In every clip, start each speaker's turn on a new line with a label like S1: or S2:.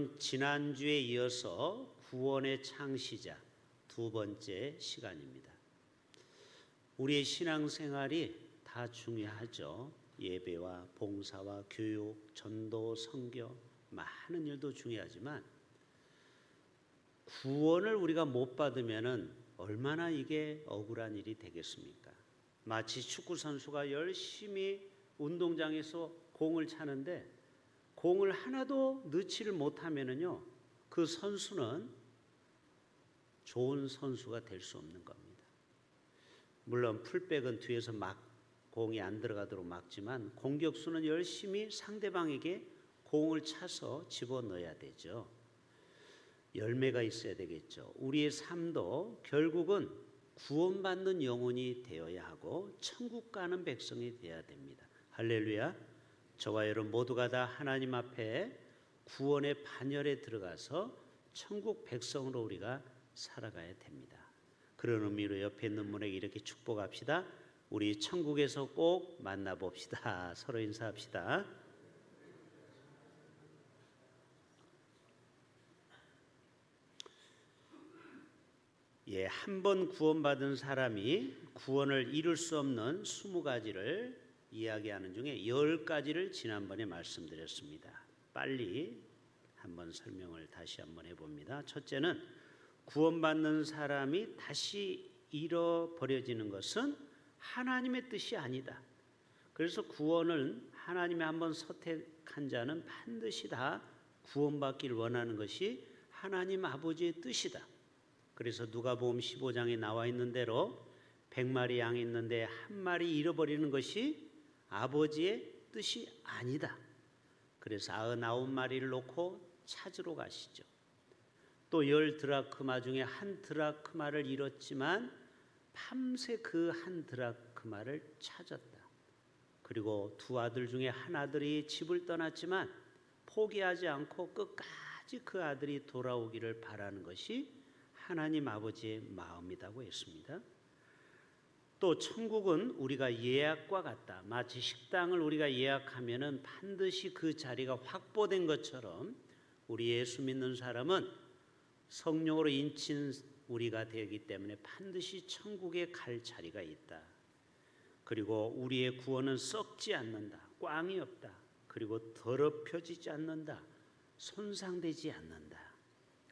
S1: 여러분, 지난주에 이어서 구원의 창시자 두 번째 시간입니다. 우리의 신앙생활이 다 중요하죠. 예배와 봉사와 교육, 전도, 선교, 많은 일도 중요하지만 구원을 우리가 못 받으면은 얼마나 이게 억울한 일이 되겠습니까? 마치 축구 선수가 열심히 운동장에서 공을 차는데 공을 하나도 넣지를 못하면은요, 그 선수는 좋은 선수가 될 수 없는 겁니다. 물론 풀백은 뒤에서 공이 안 들어가도록 막지만 공격수는 열심히 상대방에게 공을 차서 집어넣어야 되죠. 열매가 있어야 되겠죠. 우리의 삶도 결국은 구원받는 영혼이 되어야 하고 천국 가는 백성이 되어야 됩니다. 할렐루야. 저와 여러분 모두가 다 하나님 앞에 구원의 반열에 들어가서 천국 백성으로 우리가 살아가야 됩니다. 그런 의미로 옆에 있는 분에게 이렇게 축복합시다. 우리 천국에서 꼭 만나봅시다. 서로 인사합시다. 한 번 구원받은 사람이 구원을 이룰 수 없는 20가지를 이야기하는 중에 10가지를 지난번에 말씀드렸습니다. 빨리 한번 설명을 다시 한번 해봅니다. 첫째는 구원받는 사람이 다시 잃어버려지는 것은 하나님의 뜻이 아니다. 그래서 구원을 하나님이 한번 선택한 자는 반드시 다 구원받기를 원하는 것이 하나님 아버지의 뜻이다. 그래서 누가복음 15장에 나와 있는 대로 100마리 양이 있는데 한 마리 잃어버리는 것이 아버지의 뜻이 아니다. 그래서 99마리를 놓고 찾으러 가시죠. 또 10드라크마 중에 한 드라크마를 잃었지만 밤새 그 한 드라크마를 찾았다. 그리고 두 아들 중에 한 아들이 집을 떠났지만 포기하지 않고 끝까지 그 아들이 돌아오기를 바라는 것이 하나님 아버지의 마음이라고 했습니다. 또 천국은 우리가 예약과 같다. 마치 식당을 우리가 예약하면은 반드시 그 자리가 확보된 것처럼 우리 예수 믿는 사람은 성령으로 인친 우리가 되기 때문에 반드시 천국에 갈 자리가 있다. 그리고 우리의 구원은 썩지 않는다. 꽝이 없다. 그리고 더럽혀지지 않는다. 손상되지 않는다.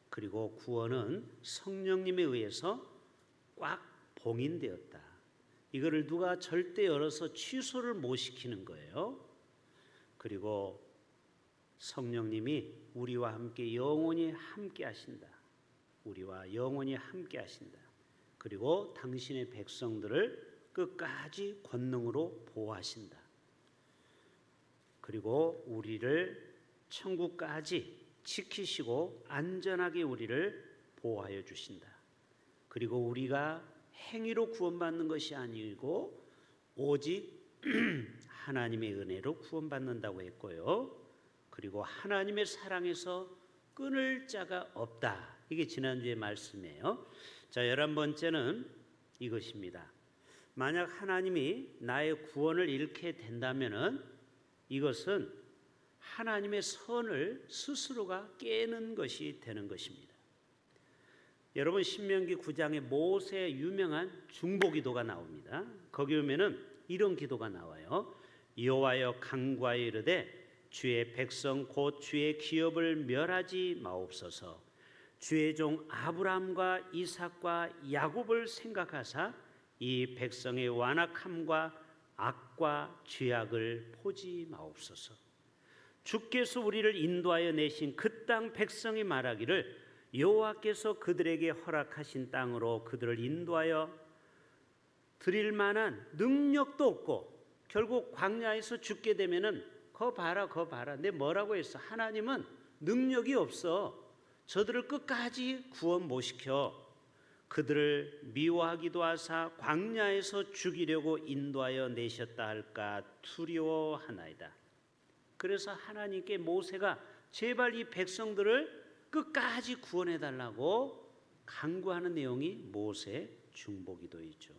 S1: 그리고 구원은 성령님에 의해서 꽉 봉인되었다. 이거를 누가 절대 열어서 취소를 못 시키는 거예요. 그리고 성령님이 우리와 함께 영원히 함께 하신다. 우리와 영원히 함께 하신다. 그리고 당신의 백성들을 끝까지 권능으로 보호하신다. 그리고 우리를 천국까지 지키시고 안전하게 우리를 보호하여 주신다. 그리고 우리가 행위로 구원받는 것이 아니고 오직 하나님의 은혜로 구원받는다고 했고요. 그리고 하나님의 사랑에서 끊을 자가 없다. 이게 지난주의 말씀이에요. 자, 11번째는 이것입니다. 만약 하나님이 나의 구원을 잃게 된다면은 이것은 하나님의 선을 스스로가 깨는 것이 되는 것입니다. 여러분, 신명기 9장에 모세의 유명한 중보기도가 나옵니다. 거기 보면은 이런 기도가 나와요. 여호와여, 간구하여 이르되 주의 백성 곧 주의 기업을 멸하지 마옵소서. 주의 종 아브라함과 이삭과 야곱을 생각하사 이 백성의 완악함과 악과 죄악을 보지 마옵소서. 주께서 우리를 인도하여 내신 그 땅 백성이 말하기를 여호와께서 그들에게 허락하신 땅으로 그들을 인도하여 드릴 만한 능력도 없고 결국 광야에서 죽게 되면은 거 봐라 내 뭐라고 했어. 하나님은 능력이 없어. 저들을 끝까지 구원 못 시켜. 그들을 미워하기도 하사 광야에서 죽이려고 인도하여 내셨다 할까 두려워하나이다. 그래서 하나님께 모세가 제발 이 백성들을 끝까지 구원해 달라고 간구하는 내용이 모세 중보기도이죠.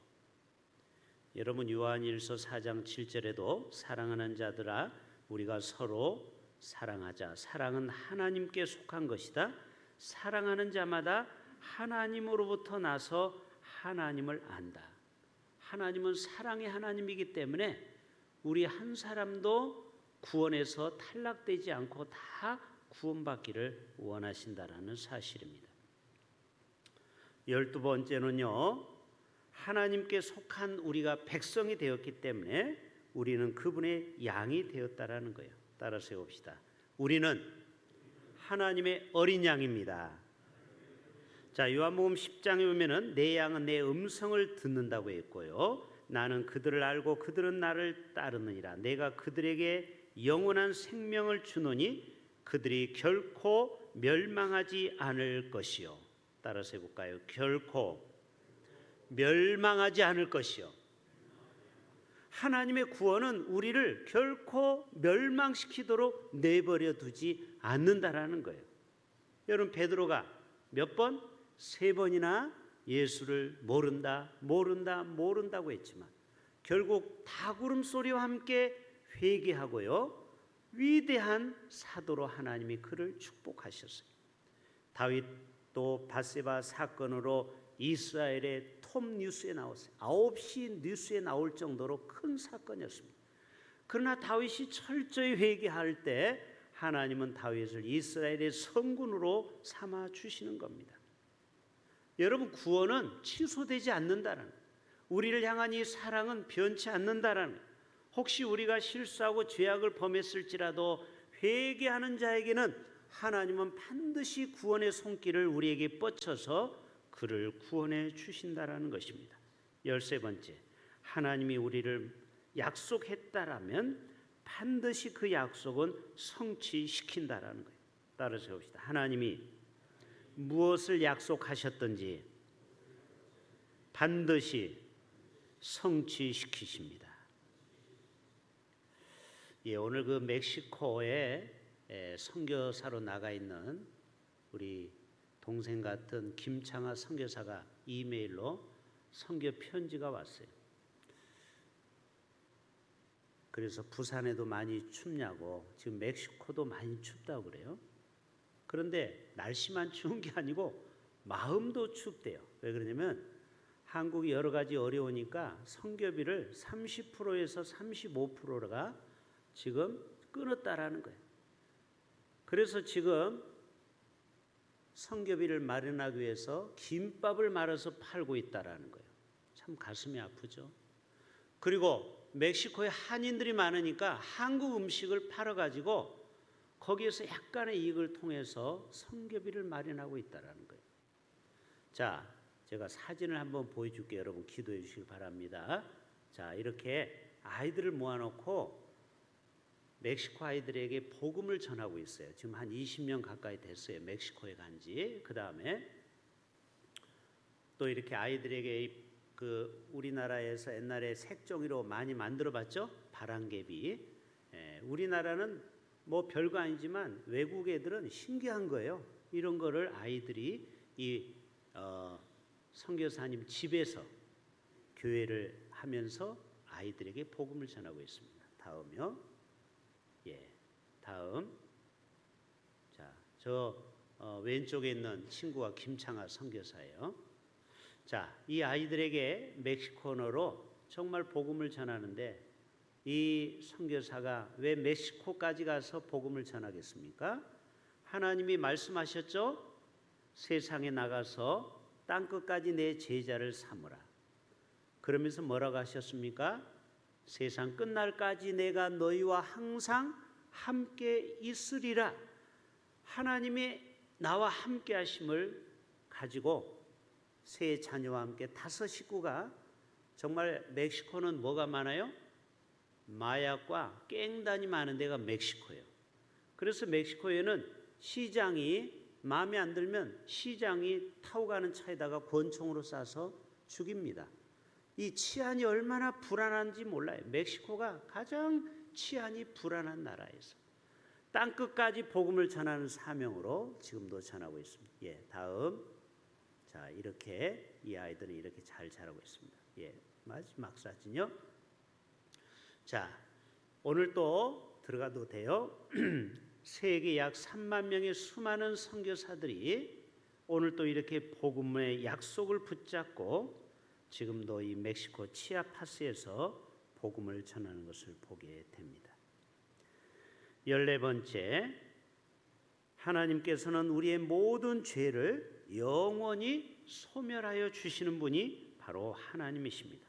S1: 여러분, 요한일서 4장 7절에도 사랑하는 자들아 우리가 서로 사랑하자. 사랑은 하나님께 속한 것이다. 사랑하는 자마다 하나님으로부터 나서 하나님을 안다. 하나님은 사랑의 하나님이기 때문에 우리 한 사람도 구원에서 탈락되지 않고 다 구원받기를 원하신다라는 사실입니다. 12번째는요. 하나님께 속한 우리가 백성이 되었기 때문에 우리는 그분의 양이 되었다라는 거예요. 따라서 해봅시다. 우리는 하나님의 어린 양입니다. 자, 요한복음 10장에 보면은 내 양은 내 음성을 듣는다고 했고요. 나는 그들을 알고 그들은 나를 따르느니라. 내가 그들에게 영원한 생명을 주노니 그들이 결코 멸망하지 않을 것이요. 따라서 해볼까요? 결코 멸망하지 않을 것이요. 하나님의 구원은 우리를 결코 멸망시키도록 내버려 두지 않는다라는 거예요. 여러분, 베드로가 몇 번? 3번이나 예수를 모른다고 했지만 결국 다구름 소리와 함께 회개하고요, 위대한 사도로 하나님이 그를 축복하셨어요. 다윗도 밧세바 사건으로 이스라엘의 톱 뉴스에 나왔어요. 9시 뉴스에 나올 정도로 큰 사건이었습니다. 그러나 다윗이 철저히 회개할 때 하나님은 다윗을 이스라엘의 성군으로 삼아 주시는 겁니다. 여러분, 구원은 취소되지 않는다는, 우리를 향한 이 사랑은 변치 않는다는, 혹시 우리가 실수하고 죄악을 범했을지라도 회개하는 자에게는 하나님은 반드시 구원의 손길을 우리에게 뻗쳐서 그를 구원해 주신다라는 것입니다. 13번째, 하나님이 우리를 약속했다라면 반드시 그 약속은 성취시킨다라는 거예요. 따라서 해봅시다. 하나님이 무엇을 약속하셨든지 반드시 성취시키십니다. 예, 오늘 그 멕시코에 선교사로 나가 있는 우리 동생 같은 김창하 선교사가 이메일로 선교 편지가 왔어요. 그래서 부산에도 많이 춥냐고, 지금 멕시코도 많이 춥다고 그래요. 그런데 날씨만 추운 게 아니고 마음도 춥대요. 왜 그러냐면 한국이 여러 가지 어려우니까 선교비를 30%에서 35%가 지금 끊었다라는 거예요. 그래서 지금 선교비를 마련하기 위해서 김밥을 말아서 팔고 있다라는 거예요. 참 가슴이 아프죠. 그리고 멕시코에 한인들이 많으니까 한국 음식을 팔아가지고 거기에서 약간의 이익을 통해서 선교비를 마련하고 있다라는 거예요. 자, 제가 사진을 한번 보여줄게요. 여러분 기도해 주시기 바랍니다. 자, 이렇게 아이들을 모아놓고 멕시코 아이들에게 복음을 전하고 있어요. 지금 한 20년 가까이 됐어요. 멕시코에 간지. 그 다음에 또 이렇게 아이들에게 그 우리나라에서 옛날에 색종이로 많이 만들어봤죠. 바람개비. 우리나라는 뭐 별거 아니지만 외국 애들은 신기한 거예요. 이런 거를 아이들이 이 선교사님 집에서 교회를 하면서 아이들에게 복음을 전하고 있습니다. 다음요. 예, 다음. 자, 저 왼쪽에 있는 친구가 김창하 선교사예요. 자, 이 아이들에게 멕시코어로 정말 복음을 전하는데 이 선교사가 왜 멕시코까지 가서 복음을 전하겠습니까? 하나님이 말씀하셨죠. 세상에 나가서 땅끝까지 내 제자를 삼으라. 그러면서 뭐라고 하셨습니까? 세상 끝날까지 내가 너희와 항상 함께 있으리라. 하나님의 나와 함께 하심을 가지고 세 자녀와 함께 5 식구가, 정말 멕시코는 뭐가 많아요? 마약과 깽단이 많은 데가 멕시코예요. 그래서 멕시코에는 시장이 마음에 안 들면 시장이 타고 가는 차에다가 권총으로 쏴서 죽입니다. 이 치안이 얼마나 불안한지 몰라요. 멕시코가 가장 치안이 불안한 나라에서 땅끝까지 복음을 전하는 사명으로 지금도 전하고 있습니다. 예, 다음. 자, 이렇게 이 아이들은 이렇게 잘 자라고 있습니다. 예, 마지막 사진요. 자, 오늘 또 들어가도 돼요. 세계 약 3만 명의 수많은 선교사들이 오늘 또 이렇게 복음의 약속을 붙잡고 지금도 이 멕시코 치아파스에서 복음을 전하는 것을 보게 됩니다. 14번째, 하나님께서는 우리의 모든 죄를 영원히 소멸하여 주시는 분이 바로 하나님이십니다.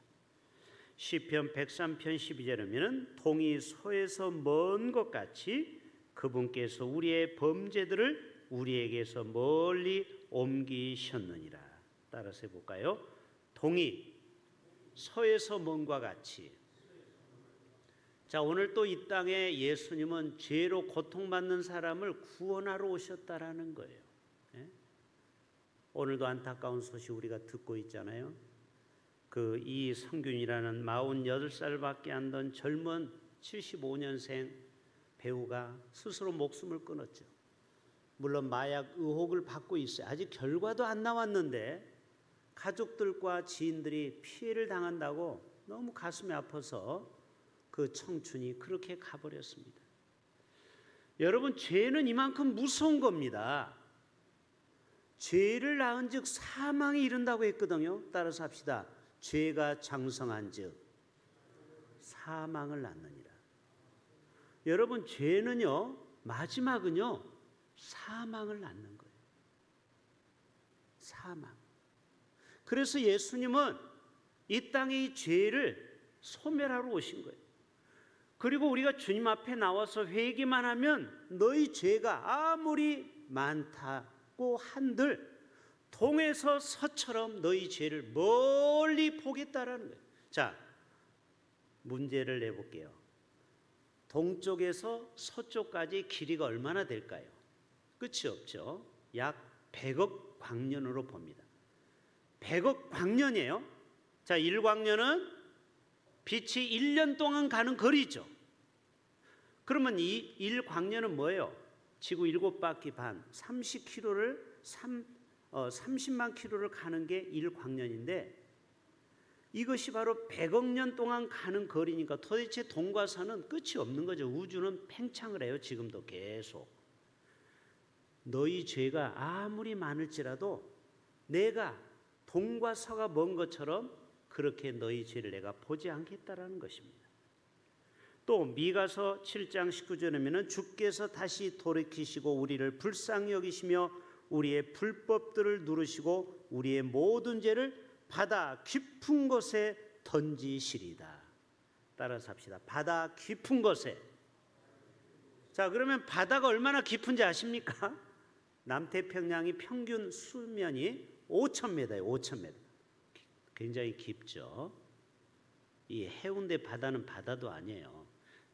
S1: 시편 103편 12절에는 동이 소에서 먼 것 같이 그분께서 우리의 범죄들을 우리에게서 멀리 옮기셨느니라. 따라서 해볼까요? 동이 소에서 먼과 같이. 자, 오늘 또 이 땅에 예수님은 죄로 고통받는 사람을 구원하러 오셨다라는 거예요. 예? 오늘도 안타까운 소식 우리가 듣고 있잖아요. 이 성균이라는 48살밖에 안 된 젊은 75년생 배우가 스스로 목숨을 끊었죠. 물론 마약 의혹을 받고 있어요. 아직 결과도 안 나왔는데 가족들과 지인들이 피해를 당한다고 너무 가슴이 아파서 그 청춘이 그렇게 가버렸습니다. 여러분, 죄는 이만큼 무서운 겁니다. 죄를 낳은 즉 사망에 이른다고 했거든요. 따라서 합시다. 죄가 장성한 즉 사망을 낳느니라. 여러분, 죄는요, 마지막은요, 사망을 낳는 거예요. 사망. 그래서 예수님은 이 땅의 이 죄를 소멸하러 오신 거예요. 그리고 우리가 주님 앞에 나와서 회개만 하면 너희 죄가 아무리 많다고 한들 동에서 서처럼 너희 죄를 멀리 보겠다라는 거예요. 자, 문제를 내볼게요. 동쪽에서 서쪽까지 길이가 얼마나 될까요? 끝이 없죠. 약 100억 광년으로 봅니다. 100억 광년이에요. 자, 1광년은 빛이 1년 동안 가는 거리죠. 그러면 이 1광년은 뭐예요? 지구 7바퀴 반, 30km를 30만 킬로를 가는 게 1광년인데 이것이 바로 100억 년 동안 가는 거리니까 도대체 동과 서는 끝이 없는 거죠. 우주는 팽창을 해요. 지금도 계속. 너희 죄가 아무리 많을지라도 내가 동과 서가 먼 것처럼 그렇게 너희 죄를 내가 보지 않겠다라는 것입니다. 또 미가서 7장 19절에는 주께서 다시 돌이키시고 우리를 불쌍히 여기시며 우리의 불법들을 누르시고 우리의 모든 죄를 바다 깊은 곳에 던지시리다. 따라서 합시다. 바다 깊은 곳에. 자, 그러면 바다가 얼마나 깊은지 아십니까? 남태평양이 평균 수면이 5,000m예요. 5,000m. 굉장히 깊죠. 이 해운대 바다는 바다도 아니에요.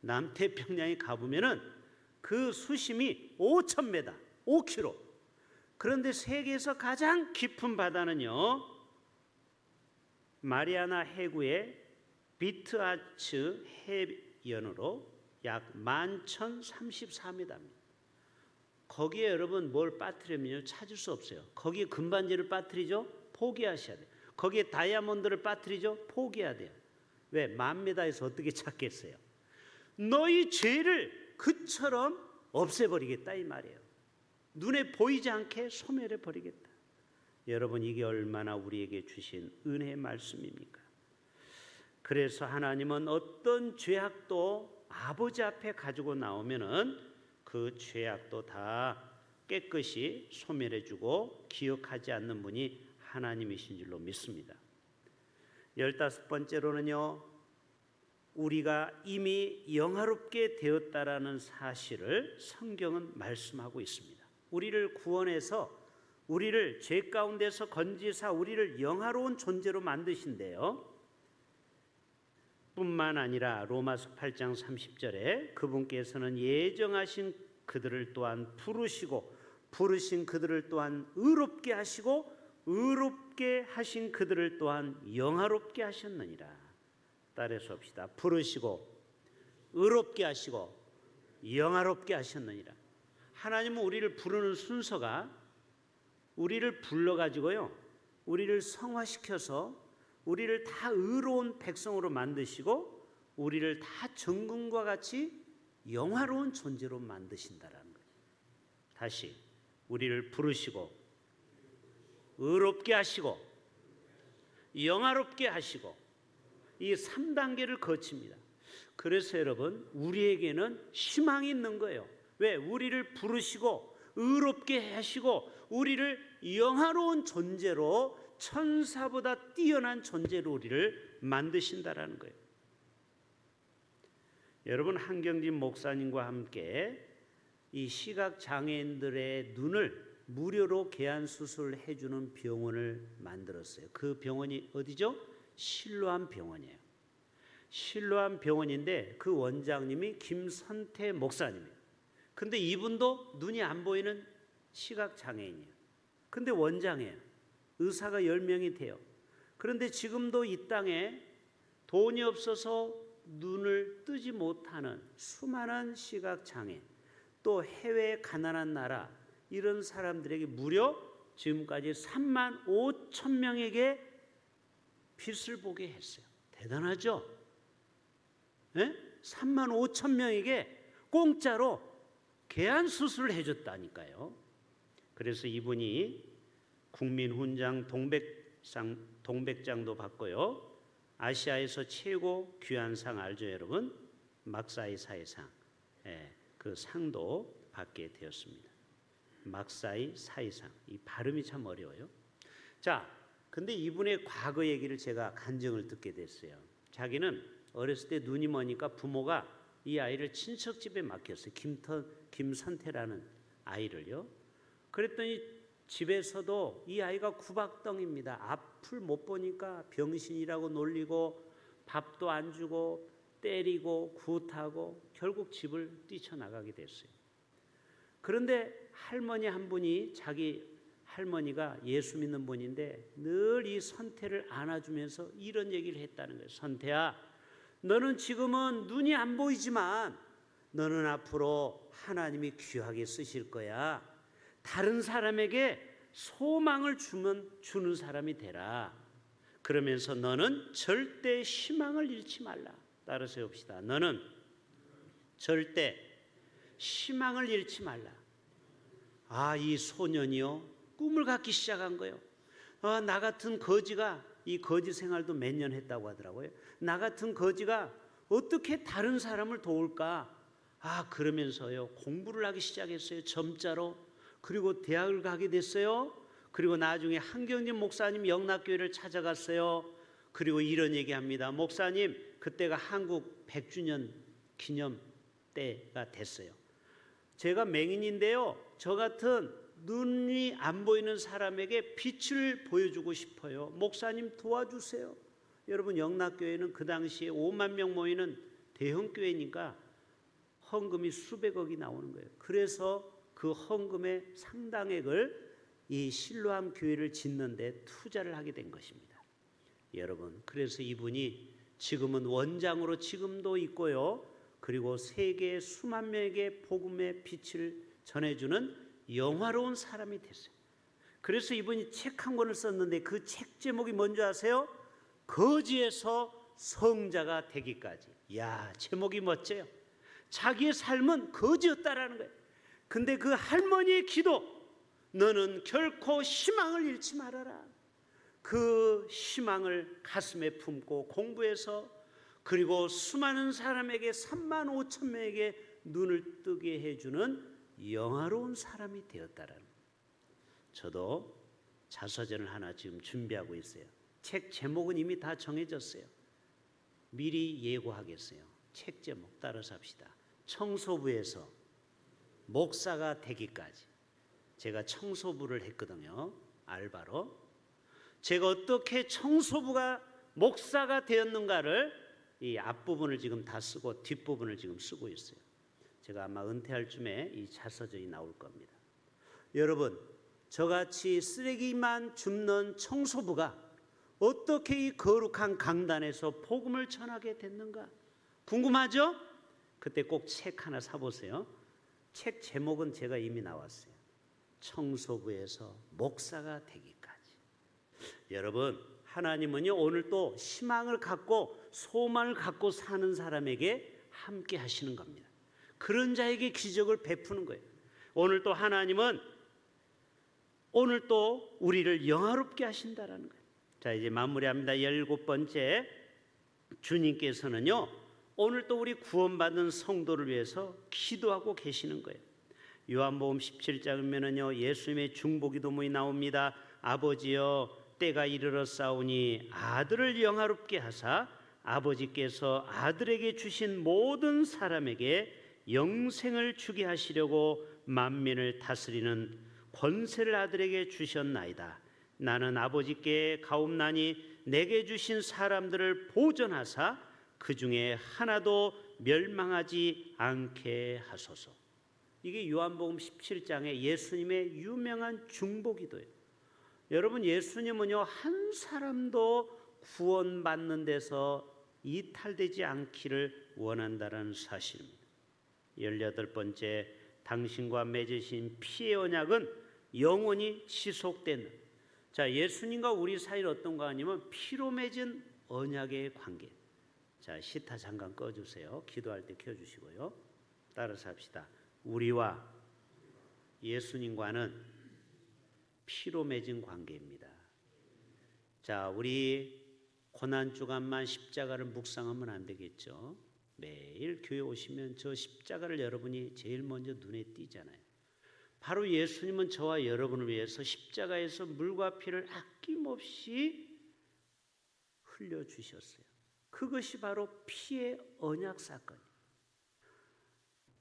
S1: 남태평양에 가보면은 그 수심이 5,000m, 5km. 그런데 세계에서 가장 깊은 바다는요, 마리아나 해구의 비트아츠 해변으로 약 11,034m입니다. 거기에 여러분 뭘 빠뜨리면요 찾을 수 없어요. 거기에 금반지를 빠뜨리죠? 포기하셔야 돼요. 거기에 다이아몬드를 빠뜨리죠? 포기해야 돼요. 왜? 10,000m에서 어떻게 찾겠어요? 너희 죄를 그처럼 없애버리겠다 이 말이에요. 눈에 보이지 않게 소멸해 버리겠다. 여러분, 이게 얼마나 우리에게 주신 은혜의 말씀입니까? 그래서 하나님은 어떤 죄악도 아버지 앞에 가지고 나오면은 그 죄악도 다 깨끗이 소멸해 주고 기억하지 않는 분이 하나님이신 줄로 믿습니다. 15번째로는요, 우리가 이미 영화롭게 되었다라는 사실을 성경은 말씀하고 있습니다. 우리를 구원해서 우리를 죄 가운데서 건지사 우리를 영화로운 존재로 만드신대요. 뿐만 아니라 로마서 8장 30절에 그분께서는 예정하신 그들을 또한 부르시고 부르신 그들을 또한 의롭게 하시고 의롭게 하신 그들을 또한 영화롭게 하셨느니라. 따라서 합시다. 부르시고 의롭게 하시고 영화롭게 하셨느니라. 하나님은 우리를 부르는 순서가 우리를 불러가지고요, 우리를 성화시켜서 우리를 다 의로운 백성으로 만드시고 우리를 다 정금과 같이 영화로운 존재로 만드신다라는 거예요. 다시 우리를 부르시고 의롭게 하시고 영화롭게 하시고 이 3단계를 거칩니다. 그래서 여러분 우리에게는 희망이 있는 거예요. 왜? 우리를 부르시고 의롭게 하시고 우리를 영화로운 존재로 천사보다 뛰어난 존재로 우리를 만드신다라는 거예요. 여러분 한경진 목사님과 함께 이 시각 장애인들의 눈을 무료로 개안 수술을 해주는 병원을 만들었어요. 그 병원이 어디죠? 실로암 병원이에요. 실로암 병원인데 그 원장님이 김선태 목사님이에요. 근데 이분도 눈이 안 보이는 시각 장애인이에요. 근데 원장이에요. 의사가 10명이 돼요. 그런데 지금도 이 땅에 돈이 없어서 눈을 뜨지 못하는 수많은 시각 장애인, 또 해외 가난한 나라 이런 사람들에게 무려 지금까지 3만 5천 명에게 빛을 보게 했어요. 대단하죠? 네? 3만 5천 명에게 공짜로 개안 수술을 해줬다니까요. 그래서 이분이 국민훈장 동백장도 받고요. 아시아에서 최고 귀한 상 알죠, 여러분? 막사이 사회상. 그 상도 받게 되었습니다. 막사이 사회상. 이 발음이 참 어려워요. 자, 근데 이분의 과거 얘기를 제가 간증을 듣게 됐어요. 자기는 어렸을 때 눈이 머니까 부모가 이 아이를 친척집에 맡겼어요. 김선태라는 아이를요. 그랬더니 집에서도 이 아이가 구박덩입니다. 앞을 못 보니까 병신이라고 놀리고 밥도 안 주고 때리고 굿하고 결국 집을 뛰쳐나가게 됐어요. 그런데 할머니 한 분이, 자기 할머니가 예수 믿는 분인데 늘 이 선태를 안아주면서 이런 얘기를 했다는 거예요. 선태야, 너는 지금은 눈이 안 보이지만 너는 앞으로 하나님이 귀하게 쓰실 거야. 다른 사람에게 소망을 주는 사람이 되라. 그러면서 너는 절대 희망을 잃지 말라. 따라서 해봅시다. 너는 절대 희망을 잃지 말라. 아, 이 소년이요, 꿈을 갖기 시작한 거예요. 나 같은 거지가, 이 거지 생활도 몇 년 했다고 하더라고요. 나 같은 거지가 어떻게 다른 사람을 도울까? 그러면서요 공부를 하기 시작했어요. 점자로. 그리고 대학을 가게 됐어요. 그리고 나중에 한경진 목사님 영락교회를 찾아갔어요. 그리고 이런 얘기합니다. 목사님, 그때가 한국 100주년 기념 때가 됐어요. 제가 맹인인데요, 저 같은 눈이 안 보이는 사람에게 빛을 보여주고 싶어요. 목사님 도와주세요. 여러분, 영락교회는 그 당시에 5만 명 모이는 대형교회니까 헌금이 수백억이 나오는 거예요. 그래서 그 헌금의 상당액을 이 실로암 교회를 짓는 데 투자를 하게 된 것입니다. 여러분, 그래서 이분이 지금은 원장으로 지금도 있고요. 그리고 세계 수만 명에게 복음의 빛을 전해주는 영화로운 사람이 됐어요. 그래서 이분이 책 한 권을 썼는데 그 책 제목이 뭔지 아세요? 거지에서 성자가 되기까지. 야, 제목이 멋져요. 자기의 삶은 거지였다라는 거예요. 근데 그 할머니의 기도, 너는 결코 희망을 잃지 말아라. 그 희망을 가슴에 품고 공부해서, 그리고 수많은 사람에게 3만 5천 명에게 눈을 뜨게 해주는 영화로운 사람이 되었다라는 거예요. 저도 자서전을 하나 지금 준비하고 있어요. 책 제목은 이미 다 정해졌어요. 미리 예고하겠어요. 책 제목 따라서 합시다. 청소부에서 목사가 되기까지. 제가 청소부를 했거든요, 알바로. 제가 어떻게 청소부가 목사가 되었는가를 이 앞부분을 지금 다 쓰고 뒷부분을 지금 쓰고 있어요. 제가 아마 은퇴할 쯤에 이 자서전이 나올 겁니다. 여러분, 저같이 쓰레기만 줍는 청소부가 어떻게 이 거룩한 강단에서 복음을 전하게 됐는가 궁금하죠? 그때 꼭 책 하나 사보세요. 책 제목은 제가 이미 나왔어요. 청소부에서 목사가 되기까지. 여러분, 하나님은요 오늘 또 희망을 갖고 소망을 갖고 사는 사람에게 함께 하시는 겁니다. 그런 자에게 기적을 베푸는 거예요. 오늘 또 하나님은 오늘 또 우리를 영화롭게 하신다라는 거예요. 자, 이제 마무리합니다. 17번째, 주님께서는요 오늘 또 우리 구원받은 성도를 위해서 기도하고 계시는 거예요. 요한복음 17장이면은요 예수님의 중보기도문이 나옵니다. 아버지여 때가 이르렀사오니 아들을 영화롭게 하사 아버지께서 아들에게 주신 모든 사람에게 영생을 주게 하시려고 만민을 다스리는 권세를 아들에게 주셨나이다. 나는 아버지께 가옵나니 내게 주신 사람들을 보존하사 그 중에 하나도 멸망하지 않게 하소서. 이게 요한복음 17장의 예수님의 유명한 중보기도예요. 여러분, 예수님은요 한 사람도 구원받는 데서 이탈되지 않기를 원한다는 사실입니다. 18번째, 당신과 맺으신 피의 언약은 영원히 지속되는. 자, 예수님과 우리 사이는 어떤가 하냐면 피로 맺은 언약의 관계. 자, 시타 잠깐 꺼주세요. 기도할 때 켜주시고요. 따라서 합시다. 우리와 예수님과는 피로 맺은 관계입니다. 자, 우리 고난주간만 십자가를 묵상하면 안 되겠죠. 매일 교회 오시면 저 십자가를 여러분이 제일 먼저 눈에 띄잖아요. 바로 예수님은 저와 여러분을 위해서 십자가에서 물과 피를 아낌없이 흘려주셨어요. 그것이 바로 피의 언약 사건이에요.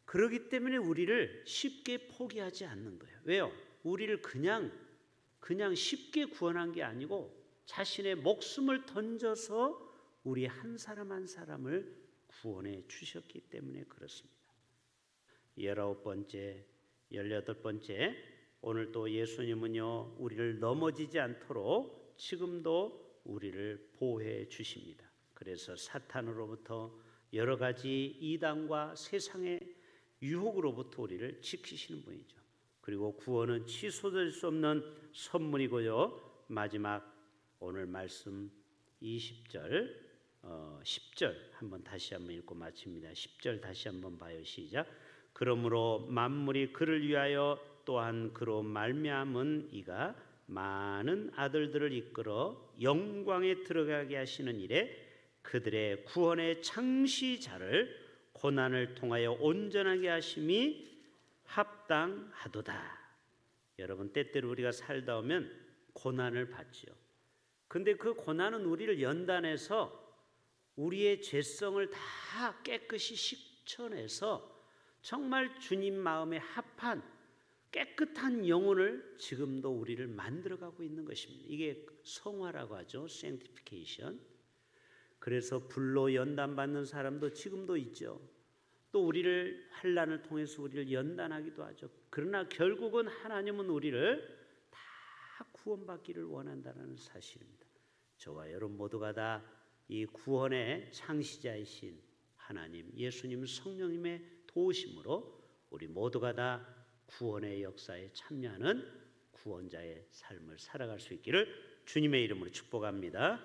S1: 그렇기 때문에 우리를 쉽게 포기하지 않는 거예요. 왜요? 우리를 그냥 쉽게 구원한 게 아니고 자신의 목숨을 던져서 우리 한 사람 한 사람을 구원해 주셨기 때문에 그렇습니다. 19번째, 18번째, 오늘 또 예수님은요 우리를 넘어지지 않도록 지금도 우리를 보호해 주십니다. 그래서 사탄으로부터 여러 가지 이단과 세상의 유혹으로부터 우리를 지키시는 분이죠. 그리고 구원은 취소될 수 없는 선물이고요. 마지막 오늘 말씀 20절, 10절 한번 다시 한번 읽고 마칩니다. 10절 다시 한번 봐요. 시작. 그러므로 만물이 그를 위하여 또한 그로 말미암은 이가 많은 아들들을 이끌어 영광에 들어가게 하시는 일에 그들의 구원의 창시자를 고난을 통하여 온전하게 하심이 합당하도다. 여러분, 때때로 우리가 살다 오면 고난을 받지요. 근데 그 고난은 우리를 연단해서 우리의 죄성을 다 깨끗이 씻어내서 정말 주님 마음에 합한 깨끗한 영혼을 지금도 우리를 만들어가고 있는 것입니다. 이게 성화라고 하죠. sanctification. 그래서 불로 연단받는 사람도 지금도 있죠. 또 우리를 환난을 통해서 우리를 연단하기도 하죠. 그러나 결국은 하나님은 우리를 다 구원받기를 원한다는 사실입니다. 저와 여러분 모두가 다 이 구원의 창시자이신 하나님, 예수님 성령님의 도우심으로 우리 모두가 다 구원의 역사에 참여하는 구원자의 삶을 살아갈 수 있기를 주님의 이름으로 축복합니다.